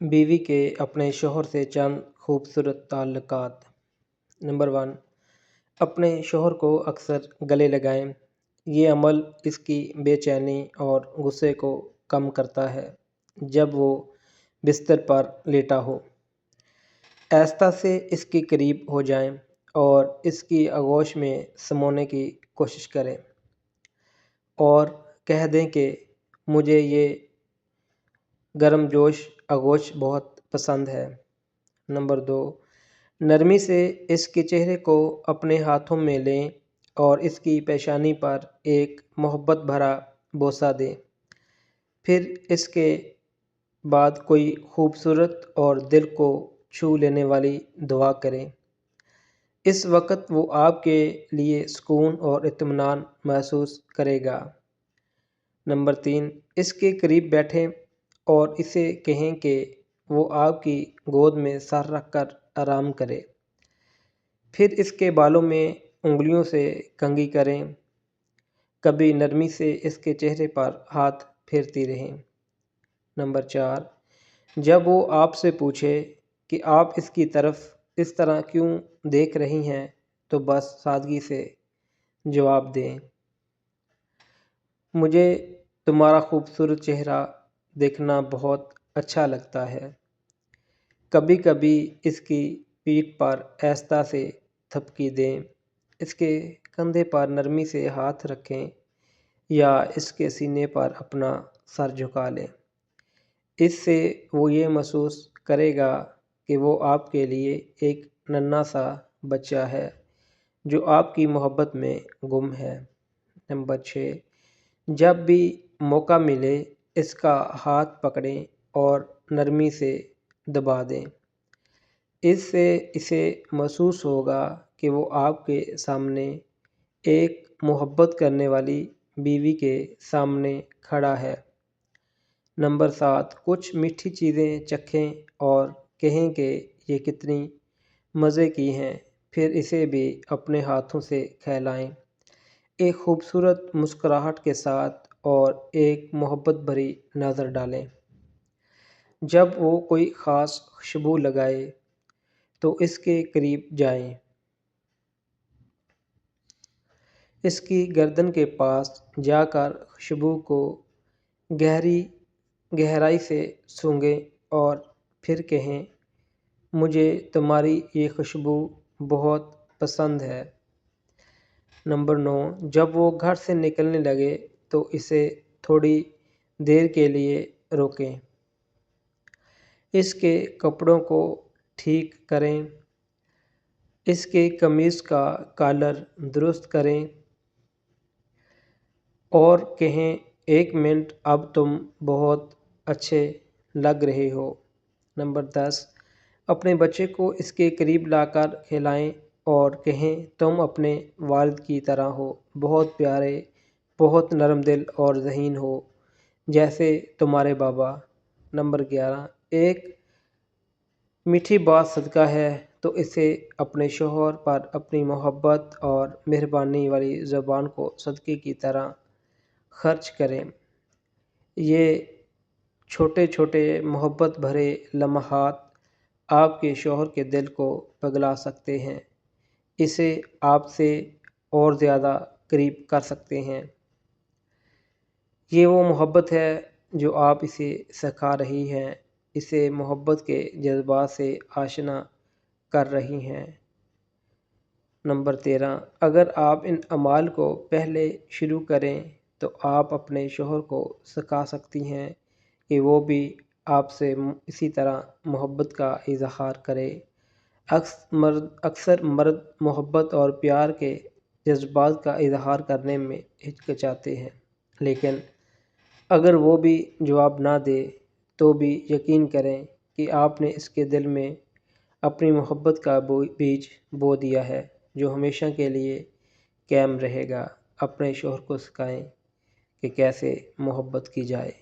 बीवी के अपने शौहर से चंद खूबसूरत ताल्लुकात। नंबर 1, अपने शौहर को अक्सर गले लगाएं। ये अमल इसकी बेचैनी और गुस्से को कम करता है जब वो बिस्तर पर लेटा हो। आहिस्ता से इसके करीब हो जाएं और इसकी आगोश में समोने की कोशिश करें और कह दें कि मुझे ये गर्मजोश आगोश बहुत पसंद है। नंबर 2, नरमी से इसके चेहरे को अपने हाथों में लें और इसकी पेशानी पर एक मोहब्बत भरा बोसा दें। फिर इसके बाद कोई खूबसूरत और दिल को छू लेने वाली दुआ करें। इस वक्त वो आपके लिए सुकून और इत्मीनान महसूस करेगा। नंबर 3, इसके करीब बैठें और इसे कहें कि वो आपकी गोद में सर रख कर आराम करे। फिर इसके बालों में उंगलियों से कंघी करें। कभी नरमी से इसके चेहरे पर हाथ फेरती रहें। नंबर 4, जब वो आपसे पूछे कि आप इसकी तरफ इस तरह क्यों देख रही हैं तो बस सादगी से जवाब दें, मुझे तुम्हारा खूबसूरत चेहरा देखना बहुत अच्छा लगता है। कभी कभी इसकी पीठ पर आहिस्ता से थपकी दें। इसके कंधे पर नरमी से हाथ रखें या इसके सीने पर अपना सर झुका लें। इससे वो ये महसूस करेगा कि वो आपके लिए एक नन्हा सा बच्चा है जो आपकी मोहब्बत में गुम है। नंबर 6, जब भी मौका मिले इसका हाथ पकड़ें और नरमी से दबा दें। इससे इसे महसूस होगा कि वो आपके सामने एक मोहब्बत करने वाली बीवी के सामने खड़ा है। नंबर 7, कुछ मीठी चीज़ें चखें और कहें कि ये कितनी मज़े की हैं। फिर इसे भी अपने हाथों से खिलाएं, एक खूबसूरत मुस्कुराहट के साथ और एक मोहब्बत भरी नज़र डालें। जब वो कोई ख़ास खुशबू लगाए तो इसके करीब जाएं। इसकी गर्दन के पास जाकर खुशबू को गहराई से सूंघें और फिर कहें, मुझे तुम्हारी ये खुशबू बहुत पसंद है। नंबर 9, जब वो घर से निकलने लगे तो इसे थोड़ी देर के लिए रोकें। इसके कपड़ों को ठीक करें, इसके कमीज़ का कॉलर दुरुस्त करें और कहें, 1 मिनट अब तुम बहुत अच्छे लग रहे हो। नंबर 10, अपने बच्चे को इसके करीब लाकर खिलाएं और कहें, तुम अपने वालिद की तरह हो, बहुत प्यारे, बहुत नरम दिल और ज़हीन हो जैसे तुम्हारे बाबा। नंबर 11, एक मीठी बात सदका है तो इसे अपने शौहर पर अपनी मोहब्बत और मेहरबानी वाली ज़ुबान को सदक़े की तरह खर्च करें। ये छोटे छोटे मोहब्बत भरे लम्हात आपके शौहर के दिल को पिघला सकते हैं, इसे आपसे और ज़्यादा करीब कर सकते हैं। ये वो मोहब्बत है जो आप इसे सिखा रही हैं, इसे मोहब्बत के जज्बात से आशना कर रही हैं। नंबर 13, अगर आप इन अमाल को पहले शुरू करें तो आप अपने शौहर को सिखा सकती हैं कि वो भी आपसे इसी तरह मोहब्बत का इजहार करे। अक्सर मर्द मोहब्बत और प्यार के जज्बात का इजहार करने में हिचकिचाते हैं, लेकिन अगर वो भी जवाब ना दे तो भी यकीन करें कि आपने इसके दिल में अपनी मोहब्बत का बीज बो दिया है जो हमेशा के लिए कायम रहेगा। अपने शौहर को सिखाएं कि कैसे मोहब्बत की जाए।